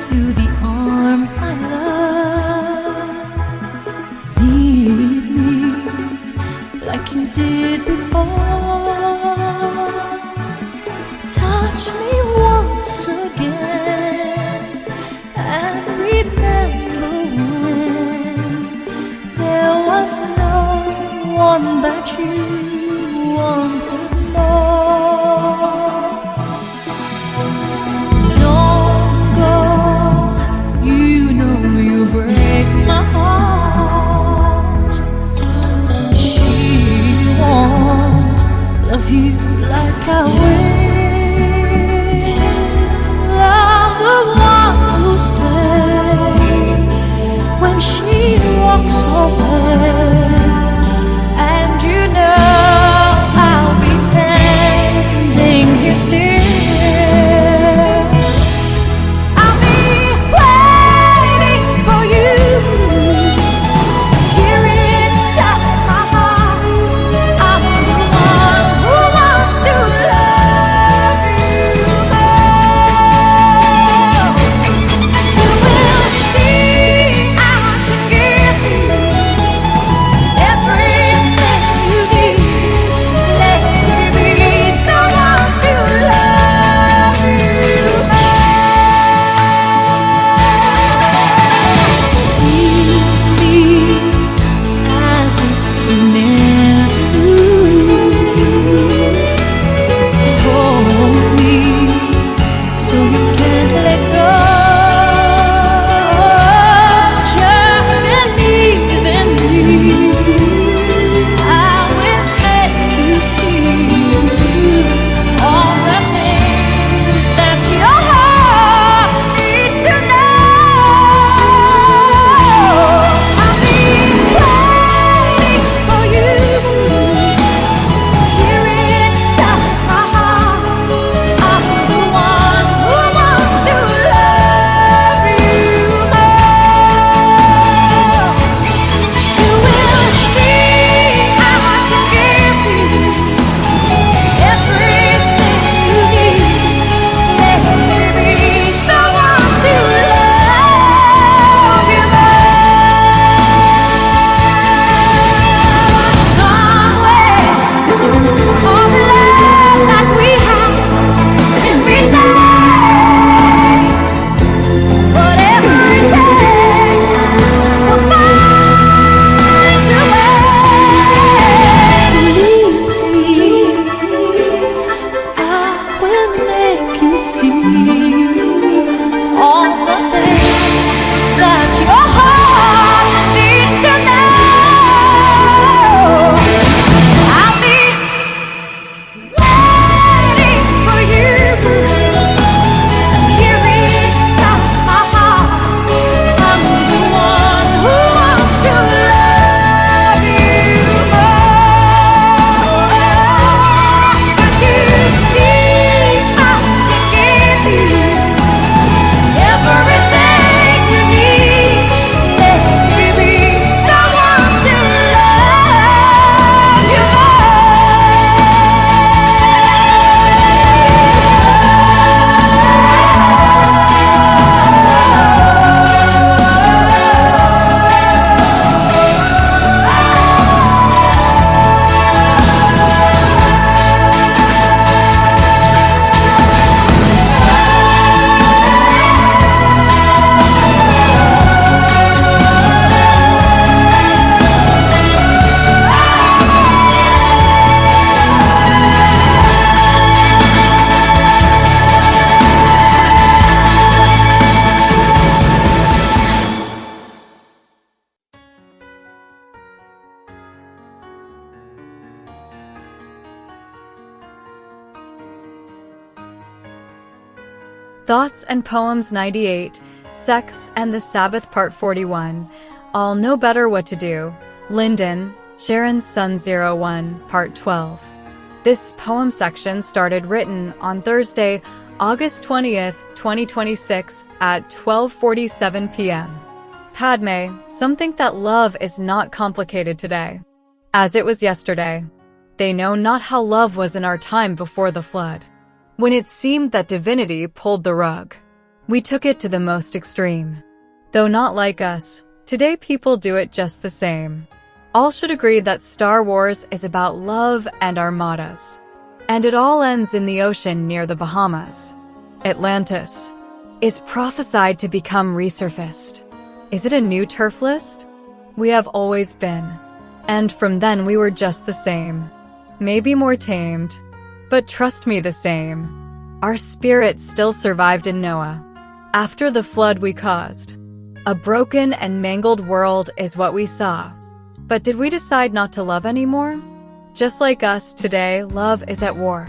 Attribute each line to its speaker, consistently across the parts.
Speaker 1: to the arms I love. Lead me like you did before. Touch me once again and remember when there was no one that you wanted more. Don't go, you know you break my heart. She won't love you like I will. I'm the one who stays when she walks away, and you know I'll be standing here still. I'll be waiting for you here inside my heart. I'm the one who wants to love you more. You will see I can give you everything you need. Let me be the one to love you more. See me as if you never knew. Hold me so you can't let go. Just believe in me. I will make you see all the things that your heart needs to know. I'll be waiting for you here inside my heart. I'm the one who wants to love you more. You will see I can give you everything you need. Let me be the one to love you more. Somewhere all the love that we have can be saved. Whatever it takes, we'll find a way. I will make you see all the things that your heart needs to know. I'll be waiting for you here inside my heart. I'm the one who wants to love you more. Can't you see I can give you everything you need? Let me be the one to love you more.
Speaker 2: Thoughts and Poems 98, Sex and the Sabbath Part 41, I'll Know Better What to Do, Lynden, Sharon's Son 01, Part 12. This poem section started written on Thursday, August 20th, 2026 at 12:47 p.m. Padme, some think that love is not complicated today, as it was yesterday. They know not how love was in our time before the flood, when it seemed that divinity pulled the rug. We took it to the most extreme. Though not like us, today people do it just the same. All should agree that Star Wars is about love and armadas. And it all ends in the ocean near the Bahamas. Atlantis is prophesied to become resurfaced. Is it a new turf list? We have always been. And from then we were just the same. Maybe more tamed, but trust me, the same. Our spirit still survived in Noah. After the flood we caused, a broken and mangled world is what we saw. But did we decide not to love anymore? Just like us today, love is at war.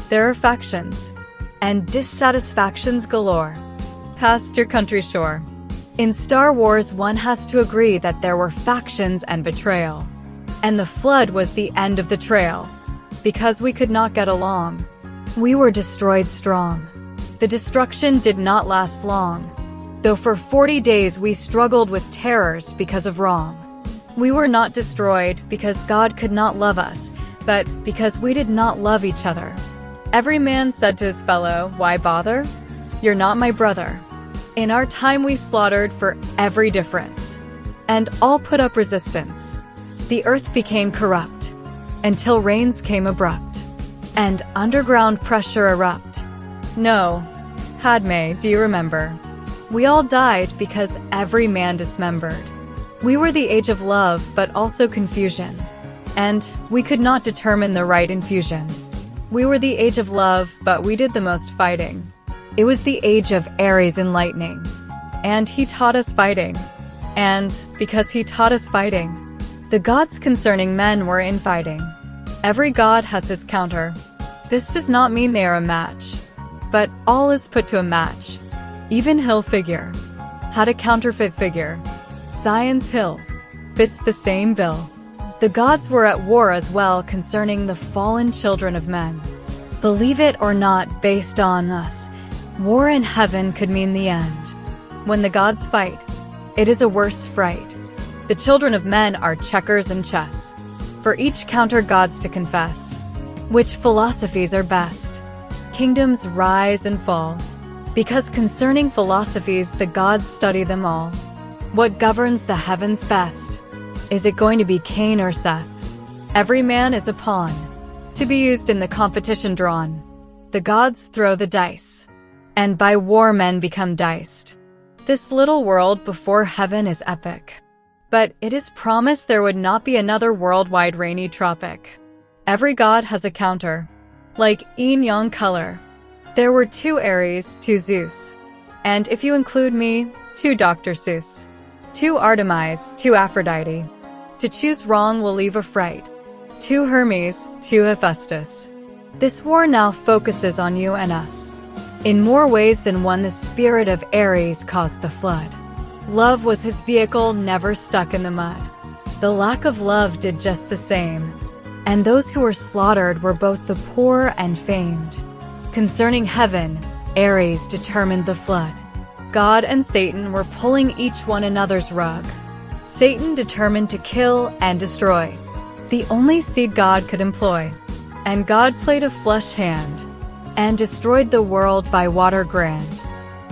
Speaker 2: There are factions and dissatisfactions galore. Past your country shore. In Star Wars, one has to agree that there were factions and betrayal. And the flood was the end of the trail. Because we could not get along, we were destroyed strong. The destruction did not last long, though for 40 days we struggled with terrors because of wrong. We were not destroyed because God could not love us, but because we did not love each other. Every man said to his fellow, "Why bother? You're not my brother." In our time we slaughtered for every difference, and all put up resistance. The earth became corrupt, until rains came abrupt, and underground pressure erupt. No, Padme, do you remember? We all died because every man dismembered. We were the age of love, but also confusion, and we could not determine the right infusion. We were the age of love, but we did the most fighting. It was the age of Aries and lightning, and he taught us fighting. And because he taught us fighting, the gods concerning men were infighting. Every god has his counter. This does not mean they are a match, but all is put to a match. Even Hill figure had a counterfeit figure. Zion's hill fits the same bill. The gods were at war as well concerning the fallen children of men. Believe it or not, based on us, war in heaven could mean the end. When the gods fight, it is a worse fright. The children of men are checkers and chess. For each counter gods to confess. Which philosophies are best? Kingdoms rise and fall. Because concerning philosophies, the gods study them all. What governs the heavens best? Is it going to be Cain or Seth? Every man is a pawn, to be used in the competition drawn. The gods throw the dice, and by war men become diced. This little world before heaven is epic. But it is promised there would not be another worldwide rainy tropic. Every god has a counter, like yin-yang color. There were 2 Aries, 2 Zeus, and if you include me, 2 Dr. Seuss, 2 Artemis, 2 Aphrodite. To choose wrong will leave a fright. 2 Hermes, 2 Hephaestus. This war now focuses on you and us. In more ways than one, the spirit of Aries caused the flood. Love was his vehicle, never stuck in the mud. The lack of love did just the same. And those who were slaughtered were both the poor and famed. Concerning heaven, Aries determined the flood. God and Satan were pulling each one another's rug. Satan determined to kill and destroy, the only seed God could employ. And God played a flesh hand, and destroyed the world by water grand.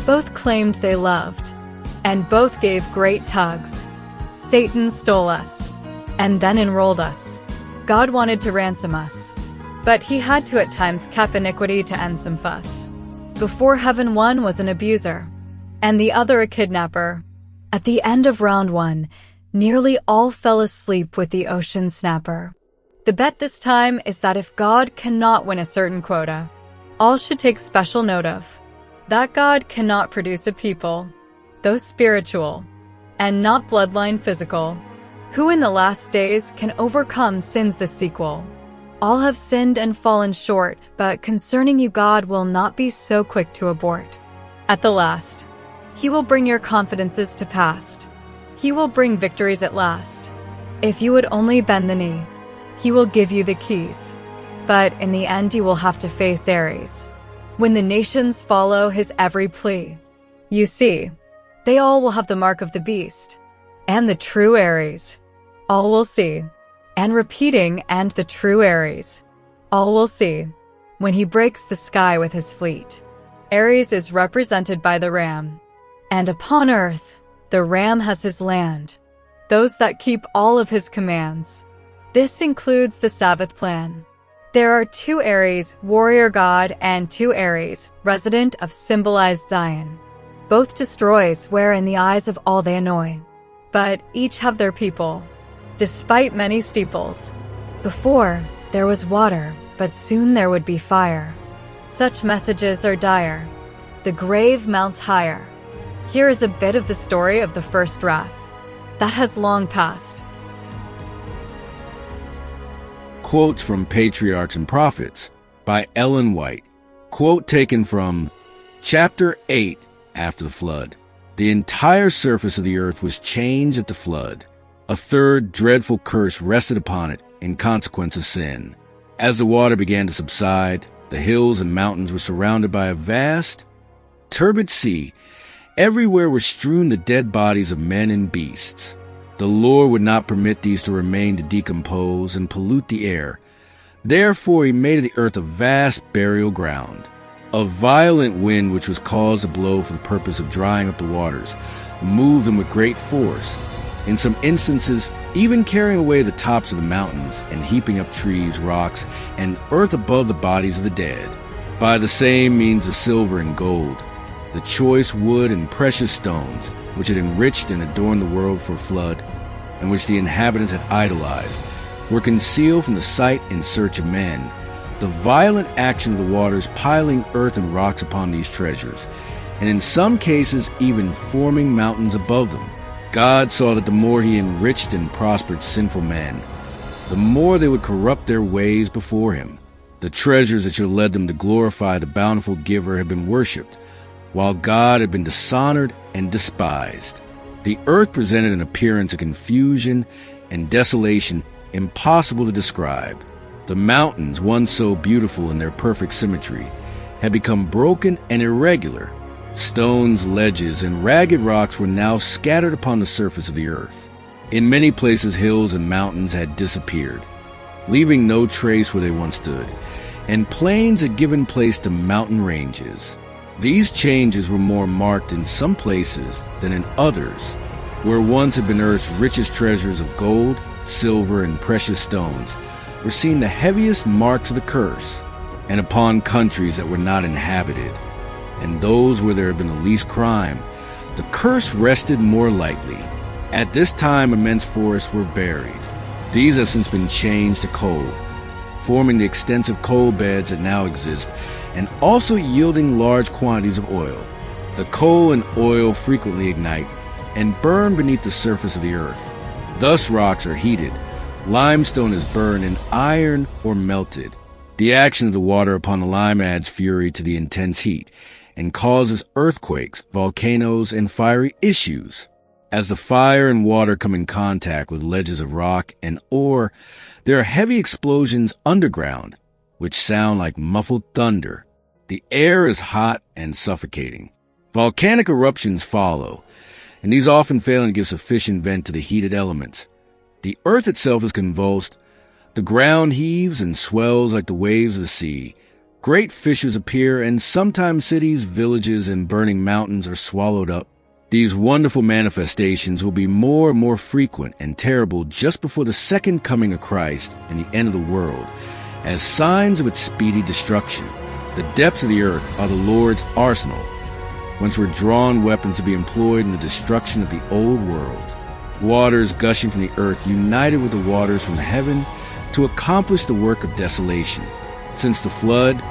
Speaker 2: Both claimed they loved, and both gave great tugs. Satan stole us, and then enrolled us. God wanted to ransom us, but he had to at times cap iniquity to end some fuss. Before heaven, one was an abuser, and the other a kidnapper. At the end of round 1, nearly all fell asleep with the ocean snapper. The bet this time is that if God cannot win a certain quota, all should take special note of that God cannot produce a people, though spiritual, and not bloodline physical, who in the last days can overcome sin's the sequel. All have sinned and fallen short, but concerning you God will not be so quick to abort. At the last, he will bring your confidences to past. He will bring victories at last. If you would only bend the knee, he will give you the keys. But in the end you will have to face Aries, when the nations follow his every plea. You see, they all will have the mark of the beast, and the true Aries. All will see, and repeating, and the true Aries. All will see, when he breaks the sky with his fleet. Aries is represented by the ram. And upon earth, the ram has his land, those that keep all of his commands. This includes the Sabbath plan. There are 2 Aries, warrior god, and 2 Aries, resident of symbolized Zion. Both destroy, swear in the eyes of all they annoy. But each have their people, despite many steeples. Before, there was water, but soon there would be fire. Such messages are dire. The grave mounts higher. Here is a bit of the story of the first wrath that has long passed.
Speaker 3: Quotes from Patriarchs and Prophets by Ellen White. Quote taken from Chapter 8 after the flood. The entire surface of the earth was changed at the flood. A third dreadful curse rested upon it in consequence of sin. As the water began to subside, the hills and mountains were surrounded by a vast, turbid sea. Everywhere were strewn the dead bodies of men and beasts. The Lord would not permit these to remain to decompose and pollute the air. Therefore he made of the earth a vast burial ground. A violent wind, which was caused to blow for the purpose of drying up the waters, moved them with great force, in some instances even carrying away the tops of the mountains and heaping up trees, rocks, and earth above the bodies of the dead. By the same means the silver and gold, the choice wood and precious stones, which had enriched and adorned the world for flood, and which the inhabitants had idolized, were concealed from the sight in search of men. The violent action of the waters piling earth and rocks upon these treasures, and in some cases even forming mountains above them. God saw that the more he enriched and prospered sinful men, the more they would corrupt their ways before him. The treasures that should have led them to glorify the bountiful giver had been worshipped, while God had been dishonored and despised. The earth presented an appearance of confusion and desolation impossible to describe. The mountains, once so beautiful in their perfect symmetry, had become broken and irregular. Stones, ledges, and ragged rocks were now scattered upon the surface of the earth. In many places hills and mountains had disappeared, leaving no trace where they once stood, and plains had given place to mountain ranges. These changes were more marked in some places than in others, where once had been earth's richest treasures of gold, silver, and precious stones, were seen the heaviest marks of the curse, and upon countries that were not inhabited, and those where there had been the least crime, the curse rested more lightly. At this time immense forests were buried. These have since been changed to coal, forming the extensive coal beds that now exist, and also yielding large quantities of oil. The coal and oil frequently ignite and burn beneath the surface of the earth. Thus rocks are heated, limestone is burned, and iron or melted. The action of the water upon the lime adds fury to the intense heat, and causes earthquakes, volcanoes, and fiery issues. As the fire and water come in contact with ledges of rock and ore, there are heavy explosions underground, which sound like muffled thunder. The air is hot and suffocating. Volcanic eruptions follow, and these often fail to give sufficient vent to the heated elements. The earth itself is convulsed. The ground heaves and swells like the waves of the sea. Great fissures appear, and sometimes cities, villages, and burning mountains are swallowed up. These wonderful manifestations will be more and more frequent and terrible just before the second coming of Christ and the end of the world, as signs of its speedy destruction. The depths of the earth are the Lord's arsenal, whence were drawn weapons to be employed in the destruction of the old world. Waters gushing from the earth united with the waters from heaven to accomplish the work of desolation. Since the flood,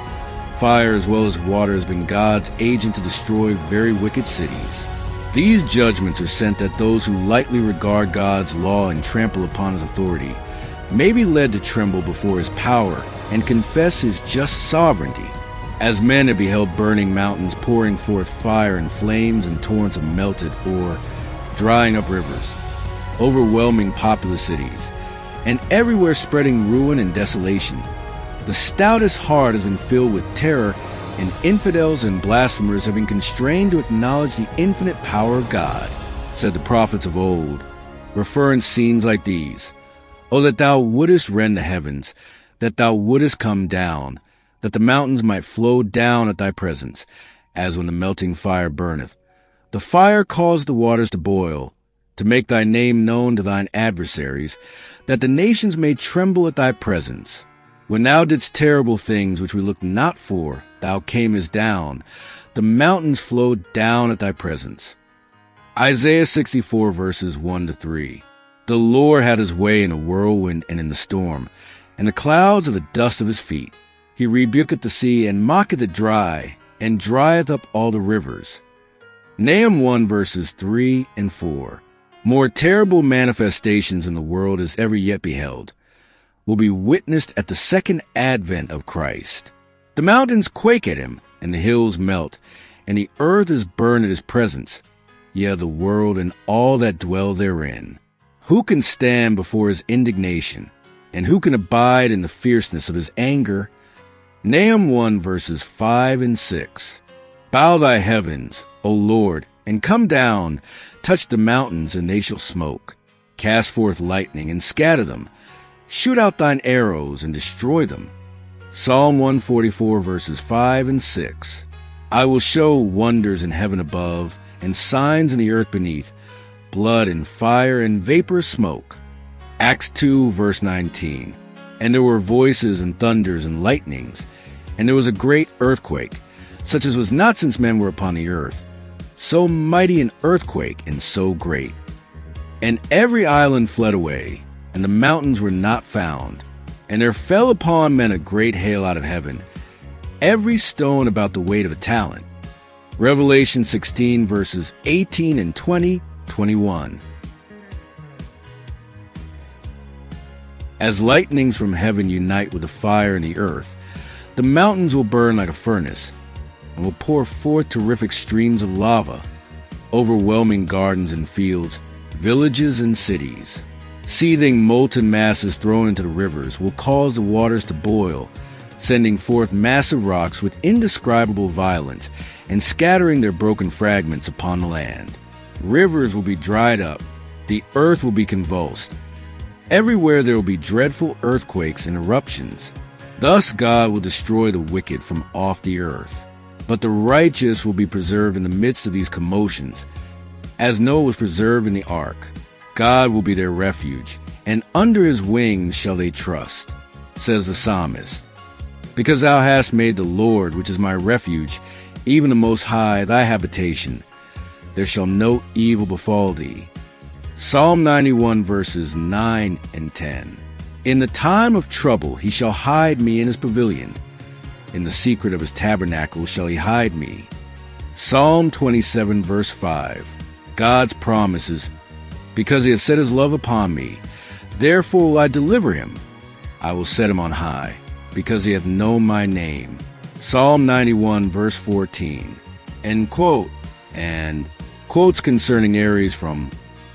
Speaker 3: fire as well as water has been God's agent to destroy very wicked cities. These judgments are sent that those who lightly regard God's law and trample upon his authority may be led to tremble before his power and confess his just sovereignty. As men have beheld burning mountains pouring forth fire and flames and torrents of melted ore, drying up rivers, overwhelming populous cities, and everywhere spreading ruin and desolation, the stoutest heart has been filled with terror, and infidels and blasphemers have been constrained to acknowledge the infinite power of God, said the prophets of old, referring to scenes like these. O that thou wouldest rend the heavens, that thou wouldest come down, that the mountains might flow down at thy presence, as when the melting fire burneth. The fire caused the waters to boil, to make thy name known to thine adversaries, that the nations may tremble at thy presence. When thou didst terrible things which we looked not for, thou camest down. The mountains flowed down at thy presence. Isaiah 64 verses 1-3. The Lord had his way in a whirlwind and in the storm, and the clouds are the dust of his feet. He rebuketh the sea, and mocketh it dry, and drieth up all the rivers. Nahum 1 verses 3-4. More terrible manifestations in the world as ever yet beheld will be witnessed at the second advent of Christ. The mountains quake at him, and the hills melt, and the earth is burned at his presence, yea, the world and all that dwell therein. Who can stand before his indignation, and who can abide in the fierceness of his anger? Nahum 1 verses 5-6. Bow thy heavens, O Lord, and come down, touch the mountains, and they shall smoke. Cast forth lightning, and scatter them. Shoot out thine arrows, and destroy them. Psalm 144 verses 5-6. I will show wonders in heaven above, and signs in the earth beneath, blood and fire and vaporous smoke. Acts 2 verse 19. And there were voices and thunders and lightnings, and there was a great earthquake, such as was not since men were upon the earth. So mighty an earthquake, and so great. And every island fled away, and the mountains were not found. And there fell upon men a great hail out of heaven, every stone about the weight of a talent. Revelation 16 verses 18 and 21. As lightnings from heaven unite with the fire in the earth, the mountains will burn like a furnace, and will pour forth terrific streams of lava, overwhelming gardens and fields, villages and cities. Seething molten masses thrown into the rivers will cause the waters to boil, sending forth massive rocks with indescribable violence and scattering their broken fragments upon the land. Rivers will be dried up, the earth will be convulsed. Everywhere there will be dreadful earthquakes and eruptions. Thus God will destroy the wicked from off the earth. But the righteous will be preserved in the midst of these commotions, as Noah was preserved in the ark. God will be their refuge, and under his wings shall they trust, says the psalmist. Because thou hast made the Lord, which is my refuge, even the Most High, thy habitation, there shall no evil befall thee. Psalm 91 verses 9 and 10. In the time of trouble he shall hide me in his pavilion. In the secret of his tabernacle shall he hide me. Psalm 27 verse 5. God's promises, because he has set his love upon me, therefore will I deliver him. I will set him on high, because he hath known my name. Psalm 91 verse 14. End quote. And quotes concerning Aries from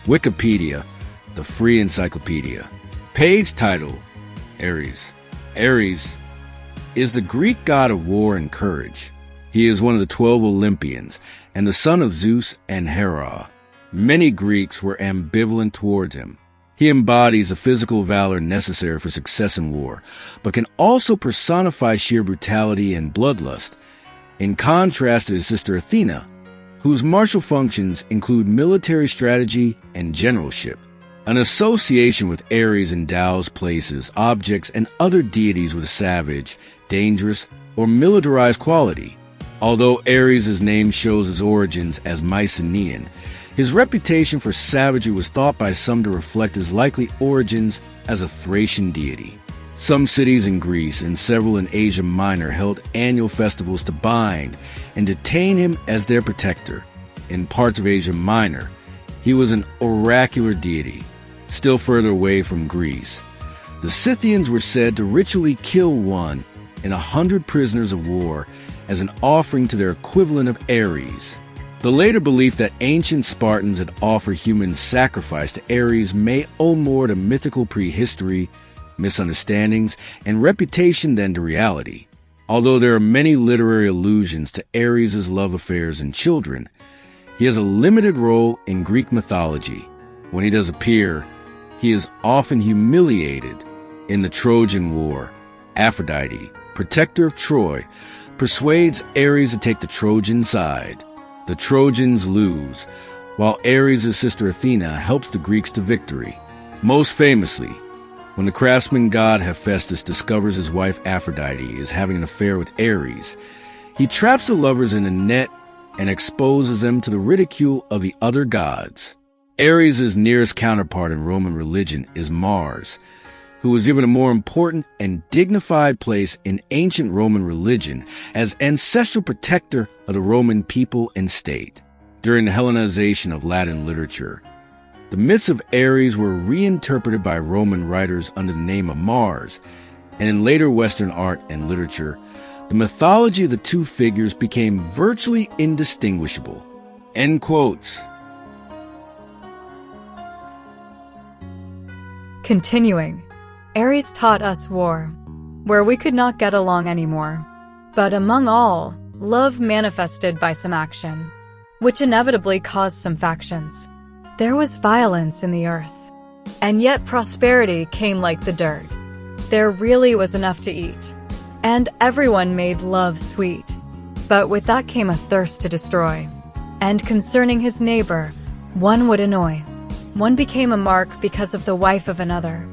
Speaker 3: Wikipedia, the free encyclopedia. Page title: Aries. Aries is the Greek god of war and courage. He is one of the 12 Olympians and the son of Zeus and Hera. Many Greeks were ambivalent towards him. He embodies the physical valor necessary for success in war, but can also personify sheer brutality and bloodlust, in contrast to his sister Athena, whose martial functions include military strategy and generalship. An association with Aries endows places, objects, and other deities with a savage, dangerous, or militarized quality. Although Aries' name shows his origins as Mycenaean, his reputation for savagery was thought by some to reflect his likely origins as a Thracian deity. Some cities in Greece and several in Asia Minor held annual festivals to bind and detain him as their protector. In parts of Asia Minor, he was an oracular deity. Still further away from Greece, the Scythians were said to ritually kill 1 in 100 prisoners of war as an offering to their equivalent of Ares. The later belief that ancient Spartans had offered human sacrifice to Ares may owe more to mythical prehistory, misunderstandings, and reputation than to reality. Although there are many literary allusions to Ares' love affairs and children, he has a limited role in Greek mythology. When he does appear, he is often humiliated. In the Trojan War, Aphrodite, protector of Troy, persuades Ares to take the Trojan side. The Trojans lose, while Ares' sister Athena helps the Greeks to victory. Most famously, when the craftsman god Hephaestus discovers his wife Aphrodite is having an affair with Ares, he traps the lovers in a net and exposes them to the ridicule of the other gods. Ares' nearest counterpart in Roman religion is Mars, who was given a more important and dignified place in ancient Roman religion as ancestral protector of the Roman people and state. During the Hellenization of Latin literature, the myths of Ares were reinterpreted by Roman writers under the name of Mars, and in later Western art and literature, the mythology of the two figures became virtually indistinguishable. End quotes.
Speaker 2: Continuing, Ares taught us war, where we could not get along anymore. But among all, love manifested by some action, which inevitably caused some factions. There was violence in the earth, and yet prosperity came like the dirt. There really was enough to eat, and everyone made love sweet. But with that came a thirst to destroy, and concerning his neighbor, one would annoy. One became a mark because of the wife of another.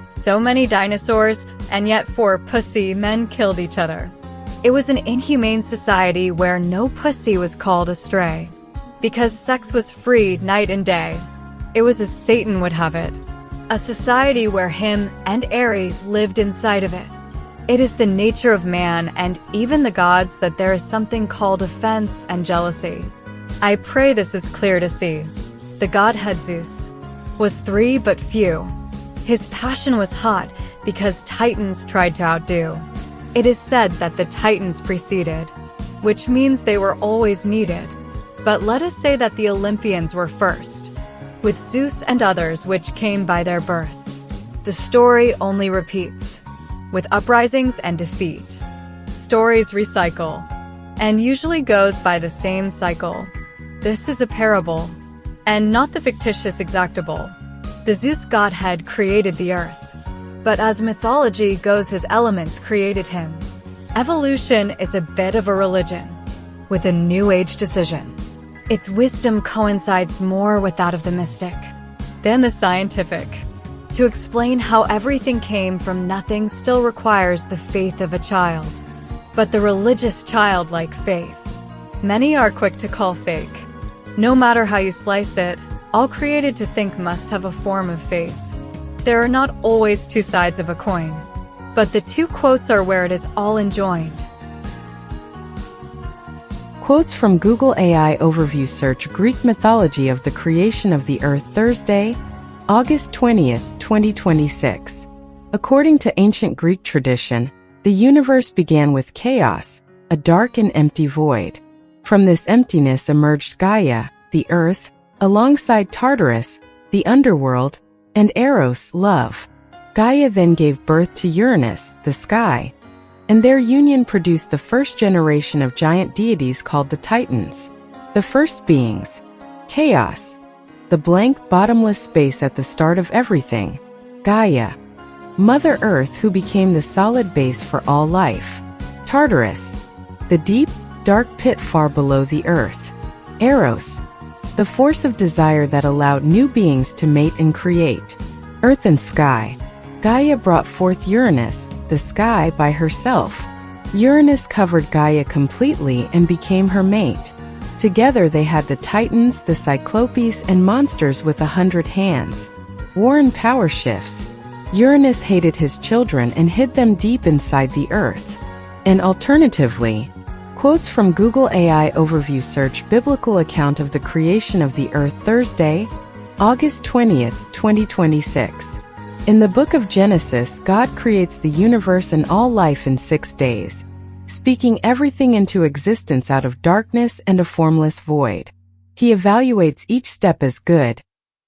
Speaker 2: So many dinosaurs, and yet 4 pussy men killed each other. It was an inhumane society where no pussy was called a stray, because sex was free night and day. It was as Satan would have it, a society where him and Ares lived inside of it. It is the nature of man and even the gods that there is something called offense and jealousy. I pray this is clear to see. The godhead Zeus was 3 but few. His passion was hot because Titans tried to outdo. It is said that the Titans preceded, which means they were always needed. But let us say that the Olympians were first, with Zeus and others which came by their birth. The story only repeats, with uprisings and defeat. Stories recycle, and usually goes by the same cycle. This is a parable, and not the fictitious exactable. The Zeus godhead created the earth, but as mythology goes, his elements created him. Evolution is a bit of a religion, with a new age decision. Its wisdom coincides more with that of the mystic than the scientific. To explain how everything came from nothing still requires the faith of a child, but the religious childlike faith. Many are quick to call fake. No matter how you slice it, all created to think must have a form of faith. There are not always 2 sides of a coin, but the 2 quotes are where it is all enjoined.
Speaker 4: Quotes from Google AI Overview. Search Greek mythology of the creation of the earth. Thursday, August 20th, 2026. According to ancient Greek tradition, the universe began with chaos, a dark and empty void. From this emptiness emerged Gaia, the earth, alongside Tartarus, the underworld, and Eros, love. Gaia then gave birth to Uranus, the sky, and their union produced the first generation of giant deities called the Titans. The first beings, chaos, the blank, bottomless space at the start of everything. Gaia, Mother Earth, who became the solid base for all life. Tartarus, the deep, dark pit far below the earth. Eros, the force of desire that allowed new beings to mate and create. Earth and sky. Gaia brought forth Uranus, the sky, by herself. Uranus covered Gaia completely and became her mate. Together they had the Titans, the Cyclopes, and monsters with 100 hands. War and power shifts. Uranus hated his children and hid them deep inside the earth. And alternatively, quotes from Google AI Overview. Search Biblical account of the creation of the earth. Thursday, August 20th, 2026. In the book of Genesis, God creates the universe and all life in 6 days, speaking everything into existence out of darkness and a formless void. He evaluates each step as good,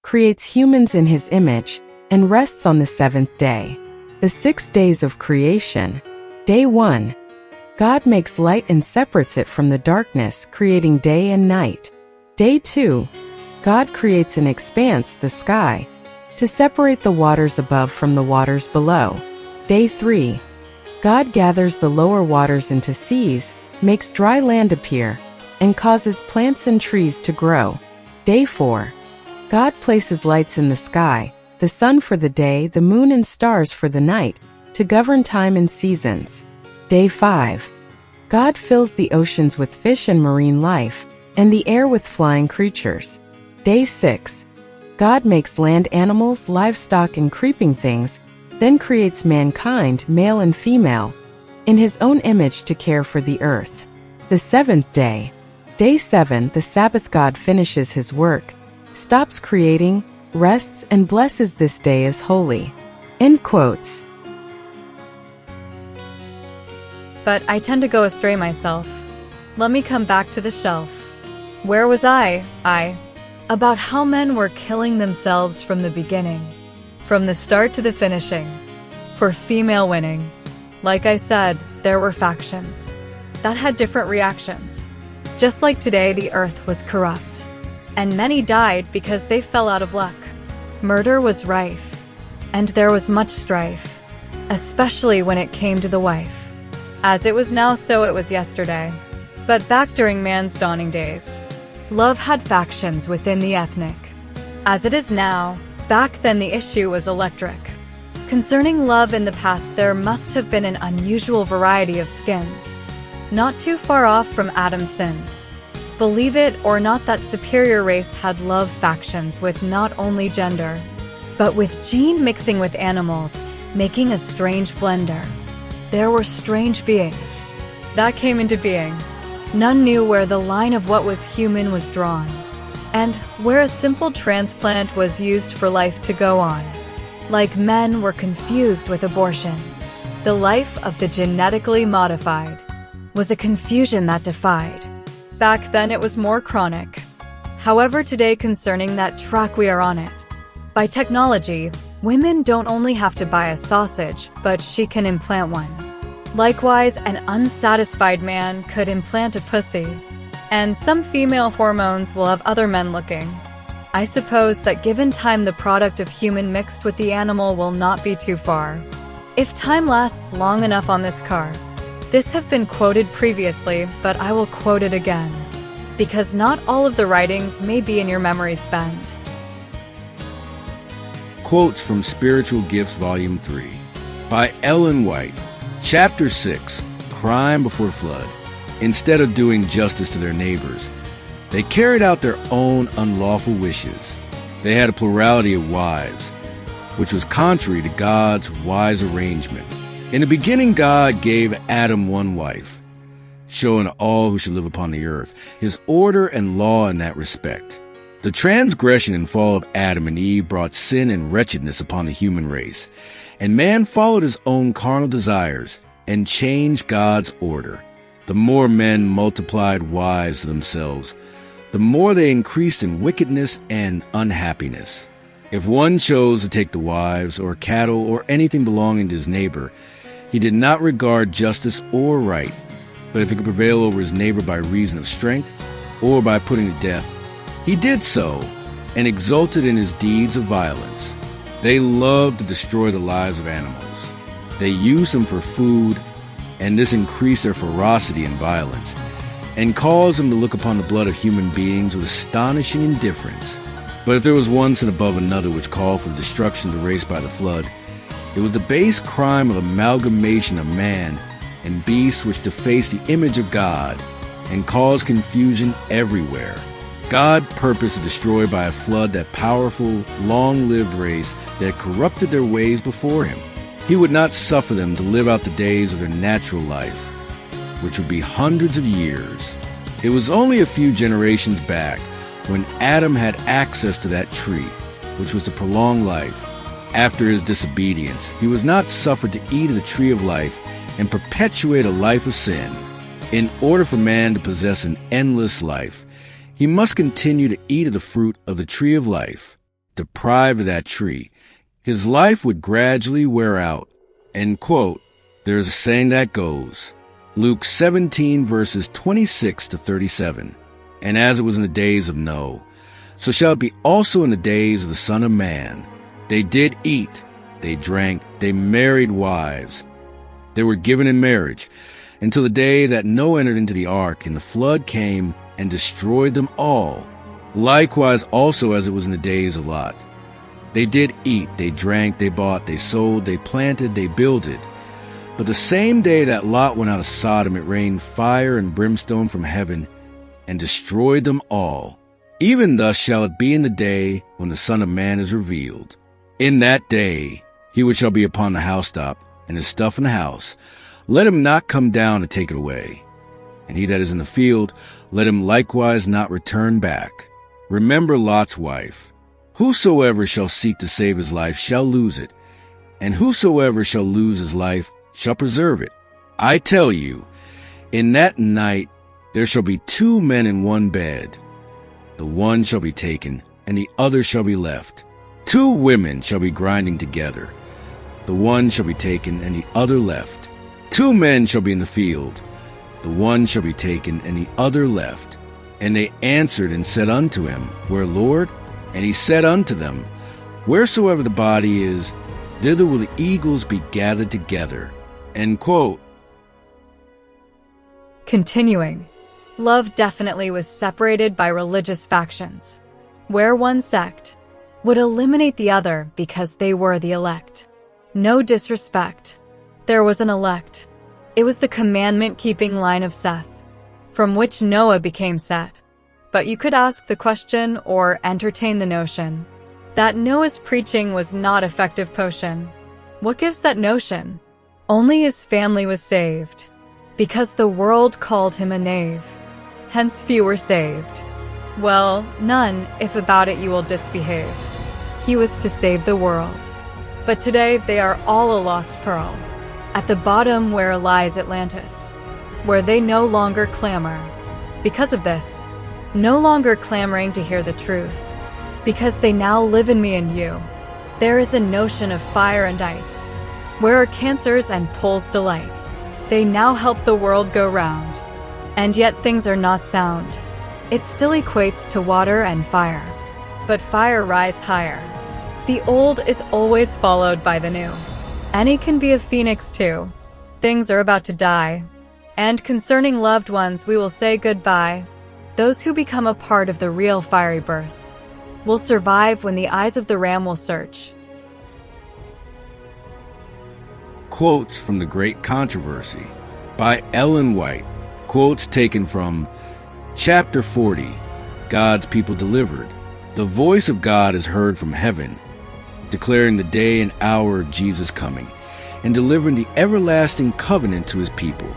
Speaker 4: creates humans in his image, and rests on the 7th day. The 6 days of creation. Day 1. God makes light and separates it from the darkness, creating day and night. Day 2. God creates an expanse, the sky, to separate the waters above from the waters below. Day 3. God gathers the lower waters into seas, makes dry land appear, and causes plants and trees to grow. Day 4. God places lights in the sky, the sun for the day, the moon and stars for the night, to govern time and seasons. Day 5. God fills the oceans with fish and marine life, and the air with flying creatures. Day 6. God makes land animals, livestock, and creeping things, then creates mankind, male and female, in his own image to care for the earth. The 7th day. Day 7, the Sabbath. God finishes his work, stops creating, rests, and blesses this day as holy. End quotes.
Speaker 2: But I tend to go astray myself. Let me come back to the shelf. Where was I? About how men were killing themselves from the beginning, from the start to the finishing, for female winning. Like I said, there were factions that had different reactions. Just like today, the earth was corrupt, and many died because they fell out of luck. Murder was rife, and there was much strife, especially when it came to the wife. As it was now, so it was yesterday. But back during man's dawning days, love had factions within the ethnic. As it is now, back then the issue was electric. Concerning love in the past, there must have been an unusual variety of skins, not too far off from Adam's sins. Believe it or not, that superior race had love factions with not only gender, but with gene mixing with animals, making a strange blender. There were strange beings that came into being. None knew where the line of what was human was drawn, and where a simple transplant was used for life to go on. Like men were confused with abortion, the life of the genetically modified was a confusion that defied. Back then it was more chronic. However, today concerning that track we are on it. By technology, women don't only have to buy a sausage, but she can implant one. Likewise, an unsatisfied man could implant a pussy. And some female hormones will have other men looking. I suppose that given time, the product of human mixed with the animal will not be too far. If time lasts long enough on this car. This have been quoted previously, but I will quote it again, because not all of the writings may be in your memory's bend.
Speaker 3: Quotes from Spiritual Gifts, Volume 3, by Ellen White. Chapter 6, Crime Before Flood. Instead of doing justice to their neighbors, they carried out their own unlawful wishes. They had a plurality of wives, which was contrary to God's wise arrangement. In the beginning, God gave Adam one wife, showing all who should live upon the earth his order and law in that respect. The transgression and fall of Adam and Eve brought sin and wretchedness upon the human race, and man followed his own carnal desires and changed God's order. The more men multiplied wives to themselves, the more they increased in wickedness and unhappiness. If one chose to take the wives or cattle or anything belonging to his neighbor, he did not regard justice or right, but if he could prevail over his neighbor by reason of strength or by putting to death, he did so and exulted in his deeds of violence. They loved to destroy the lives of animals. They used them for food, and this increased their ferocity and violence, and caused them to look upon the blood of human beings with astonishing indifference. But if there was one sin above another which called for the destruction of the race by the flood, it was the base crime of amalgamation of man and beast which defaced the image of God and caused confusion everywhere. God purposed to destroy by a flood that powerful, long-lived race that corrupted their ways before him. He would not suffer them to live out the days of their natural life, which would be hundreds of years. It was only a few generations back when Adam had access to that tree, which was to prolong life. After his disobedience, he was not suffered to eat of the tree of life and perpetuate a life of sin. In order for man to possess an endless life, he must continue to eat of the fruit of the tree of life. Deprived of that tree, his life would gradually wear out. End quote. There's a saying that goes, Luke 17 verses 26 to 37. And as it was in the days of Noah, so shall it be also in the days of the Son of Man. They did eat, they drank, they married wives, They were given in marriage until the day that Noah entered into the ark, and the flood came and destroyed them all. Likewise also as it was in the days of Lot. They did eat, they drank, they bought, they sold, they planted, they builded. But the same day that Lot went out of Sodom, it rained fire and brimstone from heaven and destroyed them all. Even thus shall it be in the day when the Son of Man is revealed. In that day he which shall be upon the housetop, and his stuff in the house, let him not come down to take it away. And he that is in the field, let him likewise not return back. Remember Lot's wife. Whosoever shall seek to save his life shall lose it, and whosoever shall lose his life shall preserve it. I tell you, in that night there shall be 2 men in one bed. The one shall be taken, and the other shall be left. 2 women shall be grinding together. The one shall be taken, and the other left. 2 men shall be in the field. The one shall be taken, and the other left. And they answered and said unto him, Where, Lord? And he said unto them, Wheresoever the body is, thither will the eagles be gathered together. End quote.
Speaker 2: Continuing, love definitely was separated by religious factions, where one sect would eliminate the other because they were the elect. No disrespect. There was an elect. It was the commandment-keeping line of Seth, from which Noah became Set. But you could ask the question or entertain the notion that Noah's preaching was not effective potion. What gives that notion? Only his family was saved, because the world called him a knave. Hence few were saved. Well, none, if about it you will disbehave. He was to save the world. But today they are all a lost pearl, at the bottom where lies Atlantis, where they no longer clamor. Because of this, no longer clamoring to hear the truth, because they now live in me and you. There is a notion of fire and ice, where our cancers and poles delight. They now help the world go round, and yet things are not sound. It still equates to water and fire, but fire rise higher. The old is always followed by the new. Any can be a phoenix too. Things are about to die. And concerning loved ones, we will say goodbye. Those who become a part of the real fiery birth will survive when the eyes of the Ram will search.
Speaker 3: Quotes from The Great Controversy by Ellen White. Quotes taken from Chapter 40, God's People Delivered. The voice of God is heard from heaven, declaring the day and hour of Jesus' coming, and delivering the everlasting covenant to his people.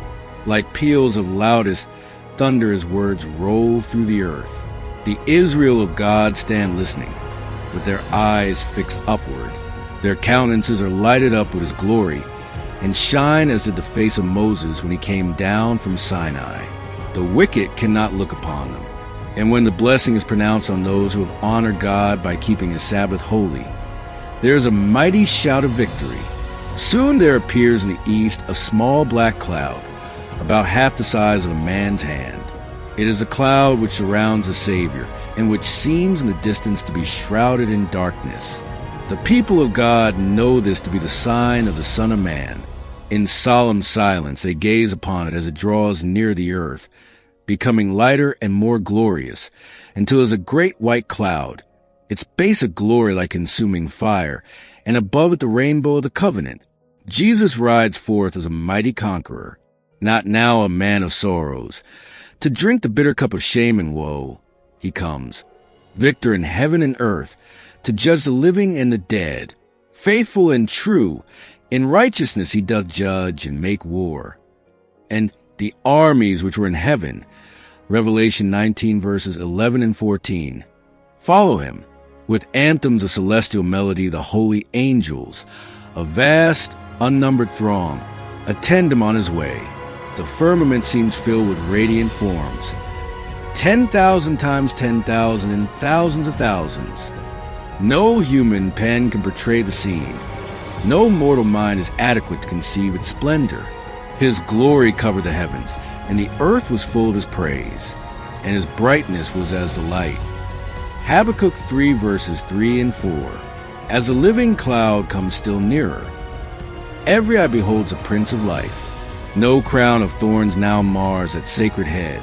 Speaker 3: Like peals of loudest thunder his words roll through the earth. The Israel of God stand listening, with their eyes fixed upward. Their countenances are lighted up with his glory, and shine as did the face of Moses when he came down from Sinai. The wicked cannot look upon them. And when the blessing is pronounced on those who have honored God by keeping his Sabbath holy, there is a mighty shout of victory. Soon there appears in the east a small black cloud, about half the size of a man's hand. It is a cloud which surrounds the Savior, and which seems in the distance to be shrouded in darkness. The people of God know this to be the sign of the Son of Man. In solemn silence they gaze upon it as it draws near the earth, becoming lighter and more glorious, until it is a great white cloud, its base a glory like consuming fire, and above it the rainbow of the covenant. Jesus rides forth as a mighty conqueror, not now a man of sorrows. To drink the bitter cup of shame and woe, he comes, victor in heaven and earth, to judge the living and the dead. Faithful and true, in righteousness he doth judge and make war. And the armies which were in heaven, Revelation 19 verses 11 and 14, follow him. With anthems of celestial melody, the holy angels, a vast, unnumbered throng, attend him on his way. The firmament seems filled with radiant forms, 10,000 times 10,000 and thousands of thousands. No human pen can portray the scene. No mortal mind is adequate to conceive its splendor. His glory covered the heavens, and the earth was full of his praise, and his brightness was as the light. Habakkuk 3 verses 3 and 4. As a living cloud comes still nearer, every eye beholds a Prince of Life. No crown of thorns now mars that sacred head,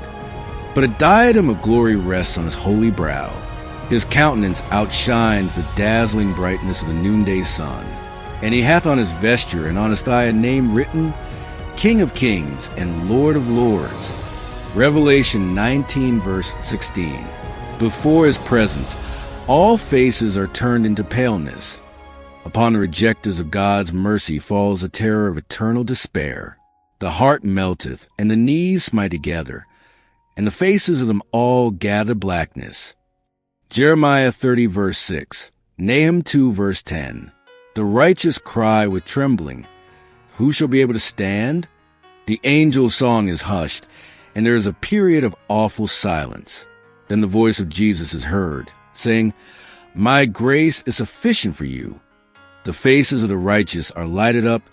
Speaker 3: but a diadem of glory rests on his holy brow. His countenance outshines the dazzling brightness of the noonday sun, and he hath on his vesture and on his thigh a name written, King of Kings and Lord of Lords. Revelation 19 verse 16. Before his presence, all faces are turned into paleness. Upon the rejectors of God's mercy falls a terror of eternal despair. The heart melteth, and the knees smite together, and the faces of them all gather blackness. Jeremiah 30 verse 6. Nahum 2 verse 10. The righteous cry with trembling, who shall be able to stand? The angel's song is hushed, and there is a period of awful silence. Then the voice of Jesus is heard, saying, My grace is sufficient for you. The faces of the righteous are lighted up,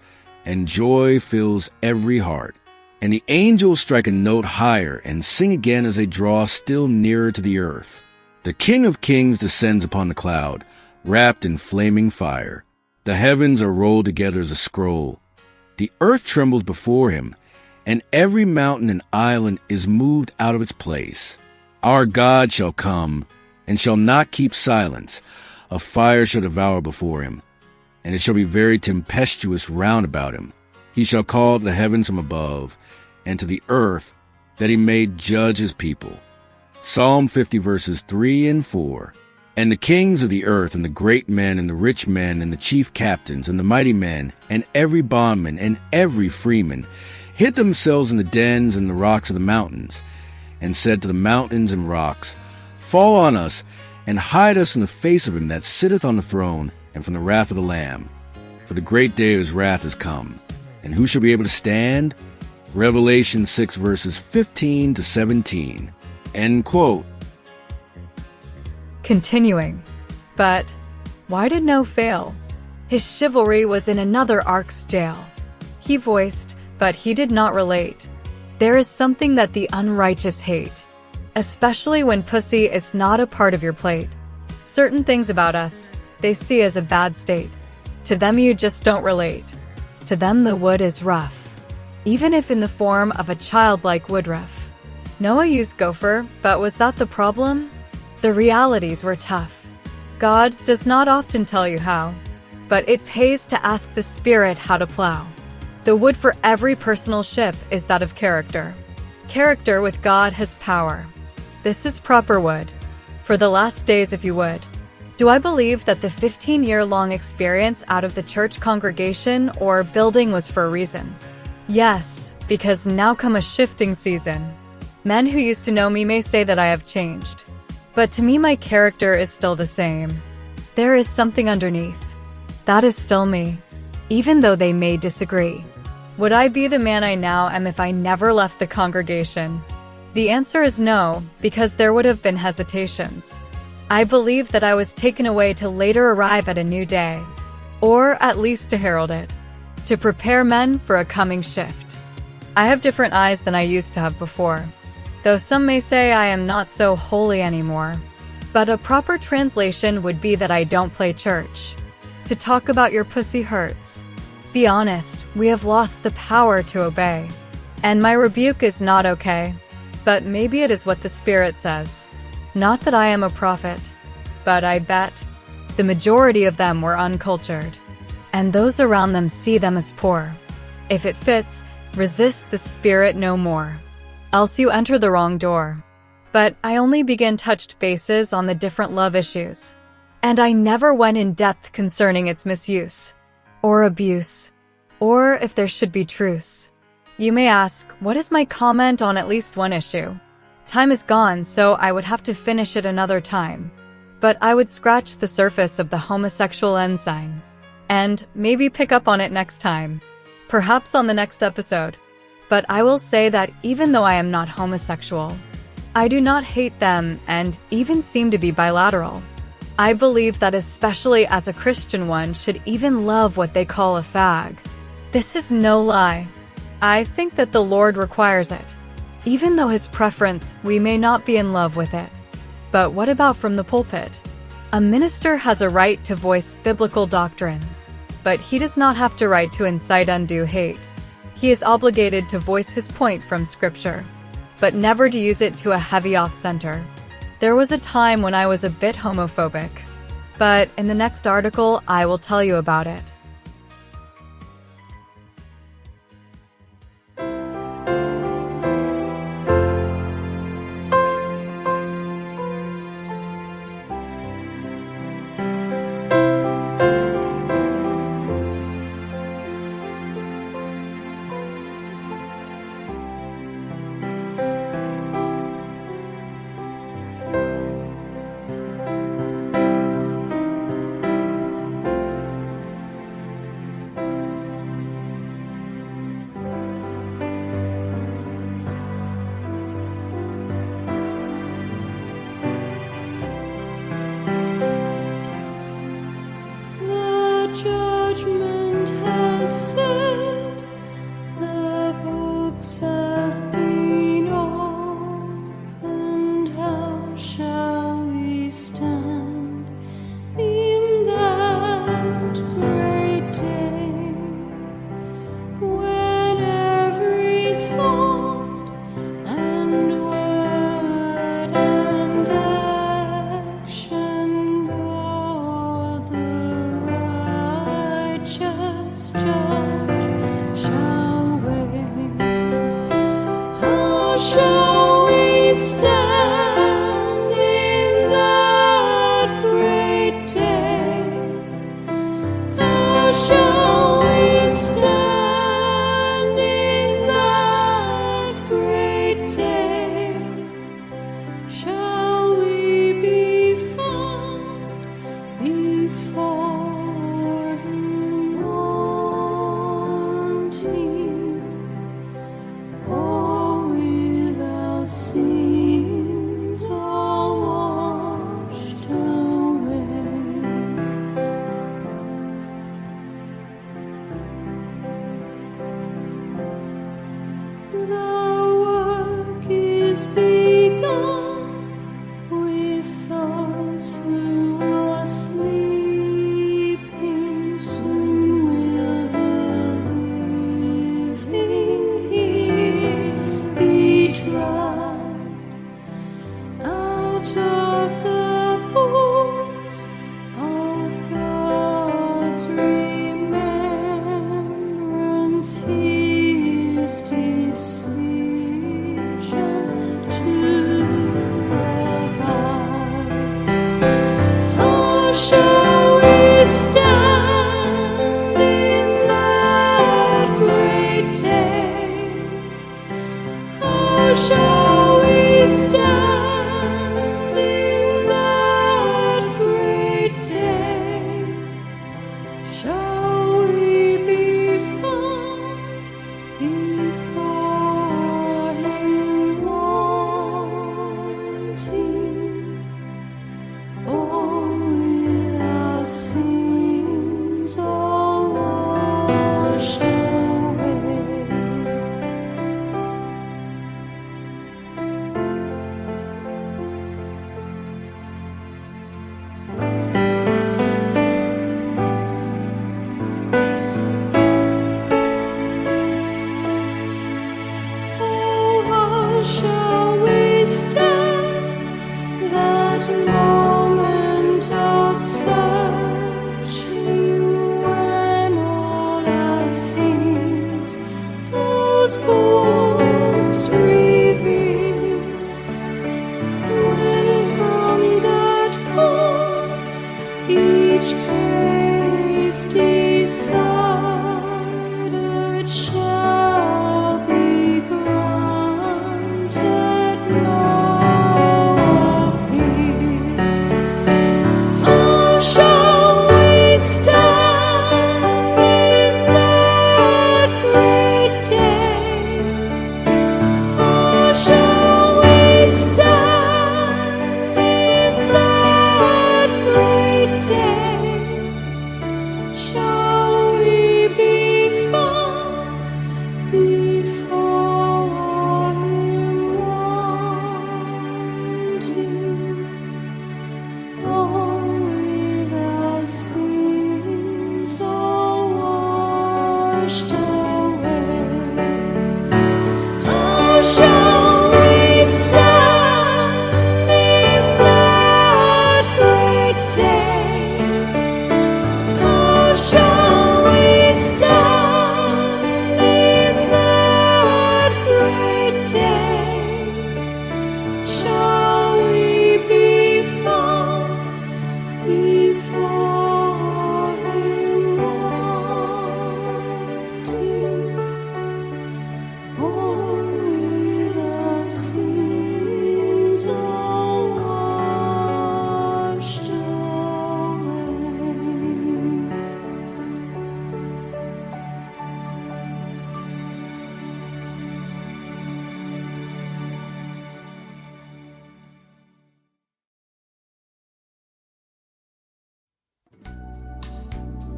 Speaker 3: and joy fills every heart. And the angels strike a note higher and sing again as they draw still nearer to the earth. The King of Kings descends upon the cloud, wrapped in flaming fire. The heavens are rolled together as a scroll. The earth trembles before him, and every mountain and island is moved out of its place. Our God shall come, and shall not keep silence. A fire shall devour before him, and it shall be very tempestuous round about him. He shall call the heavens from above, and to the earth, that he may judge his people. Psalm 50 verses 3 and 4. And the kings of the earth, and the great men, and the rich men, and the chief captains, and the mighty men, and every bondman, and every freeman, hid themselves in the dens and the rocks of the mountains, and said to the mountains and rocks, Fall on us, and hide us from the face of him that sitteth on the throne, and from the wrath of the Lamb. For the great day of his wrath is come. And who shall be able to stand? Revelation 6 verses 15 to 17. End quote.
Speaker 2: Continuing. But why did No fail? His chivalry was in another Ark's jail. He voiced, but he did not relate. There is something that the unrighteous hate, especially when pussy is not a part of your plate. Certain things about us, they see as a bad state. To them you just don't relate. To them the wood is rough, even if in the form of a childlike woodruff. Noah used gopher, but was that the problem? The realities were tough. God does not often tell you how, but it pays to ask the Spirit how to plow. The wood for every personal ship is that of character. Character with God has power. This is proper wood. For the last days, if you would. Do I believe that the 15-year-long experience out of the church congregation or building was for a reason? Yes, because now come a shifting season. Men who used to know me may say that I have changed. But to me, my character is still the same. There is something underneath. That is still me, even though they may disagree. Would I be the man I now am if I never left the congregation? The answer is no, because there would have been hesitations. I believe that I was taken away to later arrive at a new day, or at least to herald it, to prepare men for a coming shift. I have different eyes than I used to have before, though some may say I am not so holy anymore. But a proper translation would be that I don't play church. To talk about your pussy hurts. Be honest, we have lost the power to obey. And my rebuke is not okay, but maybe it is what the Spirit says. Not that I am a prophet, but I bet the majority of them were uncultured, and those around them see them as poor. If it fits, resist the Spirit no more, else you enter the wrong door. But I only began touched bases on the different love issues, and I never went in depth concerning its misuse, or abuse, or if there should be truce. You may ask, what is my comment on at least one issue? Time is gone, so I would have to finish it another time. But I would scratch the surface of the homosexual ensign, and maybe pick up on it next time, perhaps on the next episode. But I will say that even though I am not homosexual, I do not hate them and even seem to be bilateral. I believe that especially as a Christian one should even love what they call a fag. This is no lie. I think that the Lord requires it. Even though his preference, we may not be in love with it. But what about from the pulpit? A minister has a right to voice biblical doctrine. but he does not have to write to incite undue hate. He is obligated to voice his point from Scripture, but never to use it to a heavy off-center. There was a time when I was a bit homophobic, but in the next article I will tell you about it.
Speaker 1: Shall we stand in that great day? How shall we stand in that great day? Shall we be found before Him wanting? Sins all washed away. The work is begun with those who are sleeping. Soon will the living here be tried out of the books of God's remembrance, His decision to abide. How shall we stand in that great day? How shall we stand? Shall we be found before Him wanting? Oh, with our sins all washed away.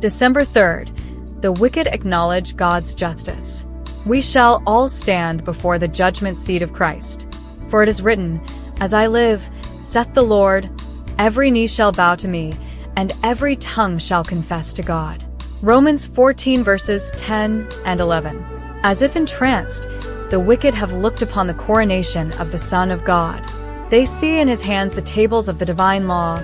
Speaker 2: December 3rd, the wicked acknowledge God's justice. We shall all stand before the judgment seat of Christ. For it is written, "As I live, saith the Lord, every knee shall bow to me, and every tongue shall confess to God." Romans 14 verses 10 and 11. As if entranced, the wicked have looked upon the coronation of the Son of God. They see in his hands the tables of the divine law,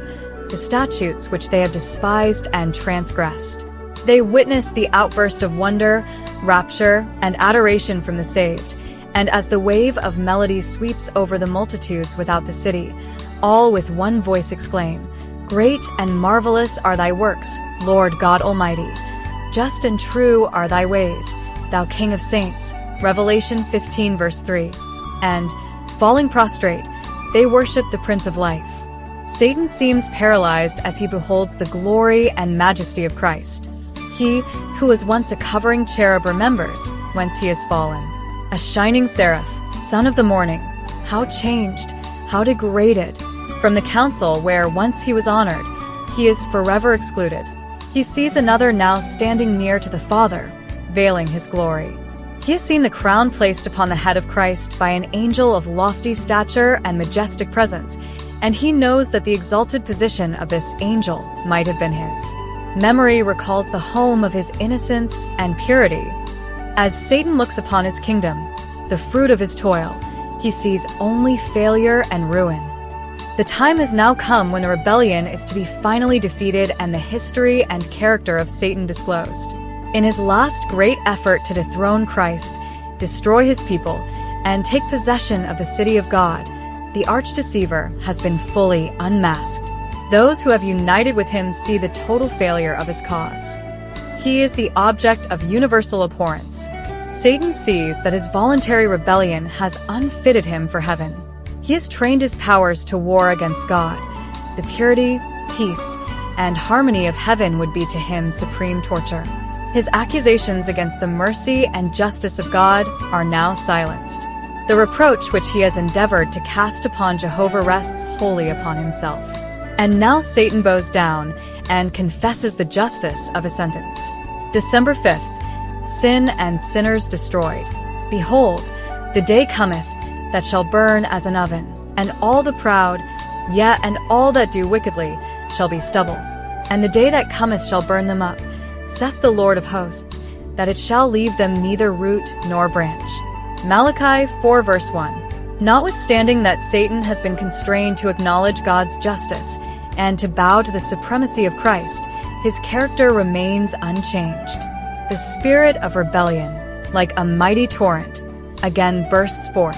Speaker 2: the statutes which they have despised and transgressed. They witness the outburst of wonder, rapture, and adoration from the saved, and as the wave of melody sweeps over the multitudes without the city, all with one voice exclaim, "Great and marvelous are thy works, Lord God Almighty. Just and true are thy ways, thou King of saints." Revelation 15 verse 3. And, falling prostrate, they worship the Prince of Life. Satan seems paralyzed as he beholds the glory and majesty of Christ. He, who was once a covering cherub, remembers whence he has fallen. A shining seraph, son of the morning, how changed, how degraded. From the council where once he was honored, he is forever excluded. He sees another now standing near to the Father, veiling his glory. He has seen the crown placed upon the head of Christ by an angel of lofty stature and majestic presence, and he knows that the exalted position of this angel might have been his. Memory recalls the home of his innocence and purity. As Satan looks upon his kingdom, the fruit of his toil, he sees only failure and ruin. The time has now come when the rebellion is to be finally defeated and the history and character of Satan disclosed. In his last great effort to dethrone Christ, destroy his people, and take possession of the city of God, the arch-deceiver has been fully unmasked. Those who have united with him see the total failure of his cause. He is the object of universal abhorrence. Satan sees that his voluntary rebellion has unfitted him for heaven. He has trained his powers to war against God. The purity, peace, and harmony of heaven would be to him supreme torture. His accusations against the mercy and justice of God are now silenced. The reproach which he has endeavored to cast upon Jehovah rests wholly upon himself. And now Satan bows down and confesses the justice of his sentence. December 5th, sin and sinners destroyed. Behold, the day cometh that shall burn as an oven, and all the proud, yea, and all that do wickedly, shall be stubble. And the day that cometh shall burn them up, saith the Lord of hosts, that it shall leave them neither root nor branch. Malachi 4 verse 1. Notwithstanding that Satan has been constrained to acknowledge God's justice and to bow to the supremacy of Christ, his character remains unchanged. The spirit of rebellion, like a mighty torrent, again bursts forth.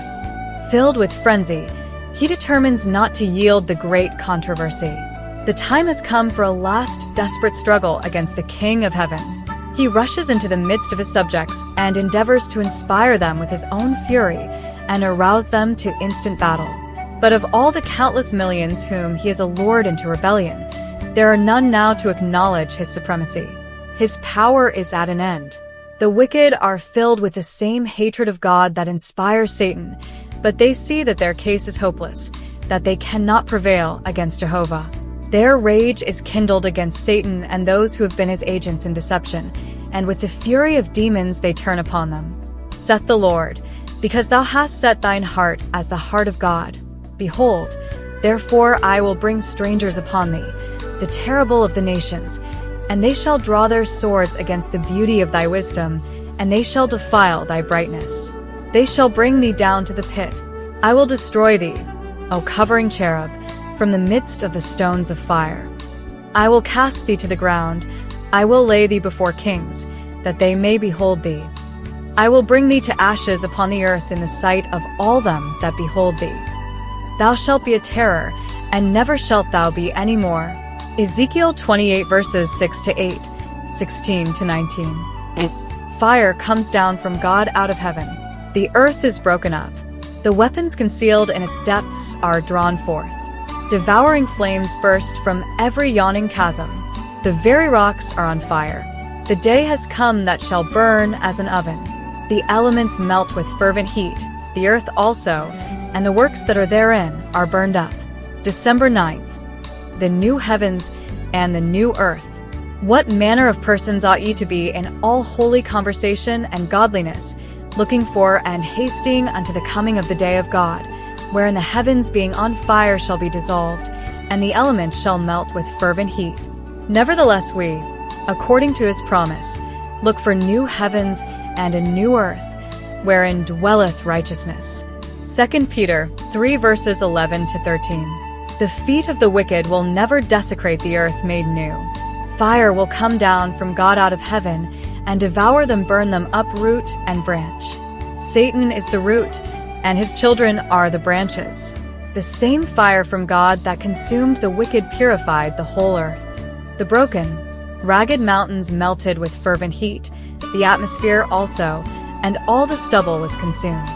Speaker 2: Filled with frenzy, he determines not to yield the great controversy. The time has come for a last desperate struggle against the King of Heaven. He rushes into the midst of his subjects and endeavors to inspire them with his own fury and arouse them to instant battle. But of all the countless millions whom he has allured into rebellion, there are none now to acknowledge his supremacy. His power is at an end. The wicked are filled with the same hatred of God that inspires Satan, but they see that their case is hopeless, that they cannot prevail against Jehovah. Their rage is kindled against Satan and those who have been his agents in deception, and with the fury of demons they turn upon them. Saith the Lord, because thou hast set thine heart as the heart of God. Behold, therefore I will bring strangers upon thee, the terrible of the nations, and they shall draw their swords against the beauty of thy wisdom, and they shall defile thy brightness. They shall bring thee down to the pit. I will destroy thee, O covering cherub, from the midst of the stones of fire. I will cast thee to the ground. I will lay thee before kings, that they may behold thee. I will bring thee to ashes upon the earth in the sight of all them that behold thee. Thou shalt be a terror, and never shalt thou be any more. Ezekiel 28 verses 6 to 8, 16 to 19. Fire comes down from God out of heaven. The earth is broken up. The weapons concealed in its depths are drawn forth. Devouring flames burst from every yawning chasm. The very rocks are on fire. The day has come that shall burn as an oven. The elements melt with fervent heat, the earth also, and the works that are therein are burned up. December 9th. The new heavens and the new earth. What manner of persons ought ye to be in all holy conversation and godliness, looking for and hasting unto the coming of the day of God, wherein the heavens being on fire shall be dissolved, and the elements shall melt with fervent heat. Nevertheless we, according to his promise, look for new heavens and a new earth, wherein dwelleth righteousness. 2 Peter 3 verses 11 to 13. The feet of the wicked will never desecrate the earth made new. Fire will come down from God out of heaven and devour them, burn them up root and branch. Satan is the root, and his children are the branches. The same fire from God that consumed the wicked purified the whole earth. The broken, ragged mountains melted with fervent heat, the atmosphere also, and all the stubble was consumed.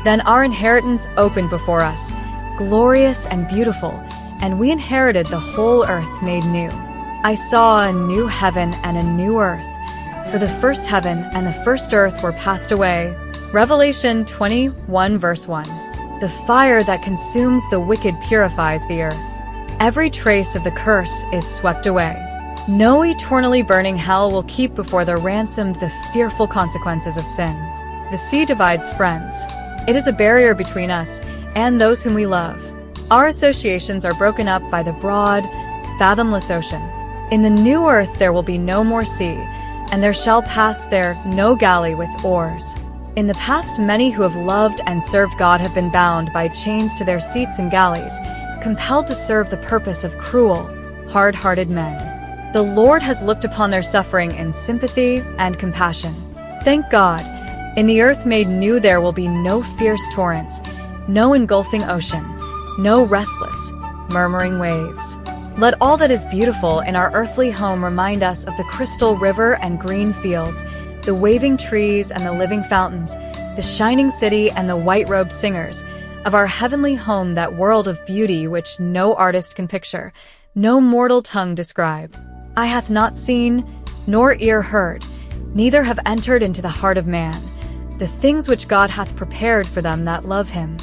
Speaker 2: Then our inheritance opened before us, glorious and beautiful, and we inherited the whole earth made new. I saw a new heaven and a new earth, for the first heaven and the first earth were passed away. Revelation 21 verse 1. The fire that consumes the wicked purifies the earth. Every trace of the curse is swept away. No eternally burning hell will keep before the ransomed the fearful consequences of sin. The sea divides friends. It is a barrier between us and those whom we love. Our associations are broken up by the broad, fathomless ocean. In the new earth there will be no more sea, and there shall pass there no galley with oars. In the past many who have loved and served God have been bound by chains to their seats in galleys, compelled to serve the purpose of cruel, hard-hearted men. The Lord has looked upon their suffering in sympathy and compassion. Thank God, in the earth made new there will be no fierce torrents, no engulfing ocean, no restless, murmuring waves. Let all that is beautiful in our earthly home remind us of the crystal river and green fields, the waving trees and the living fountains, the shining city and the white-robed singers, of our heavenly home, that world of beauty which no artist can picture, no mortal tongue describe. Eye hath not seen, nor ear heard, neither have entered into the heart of man, the things which God hath prepared for them that love him.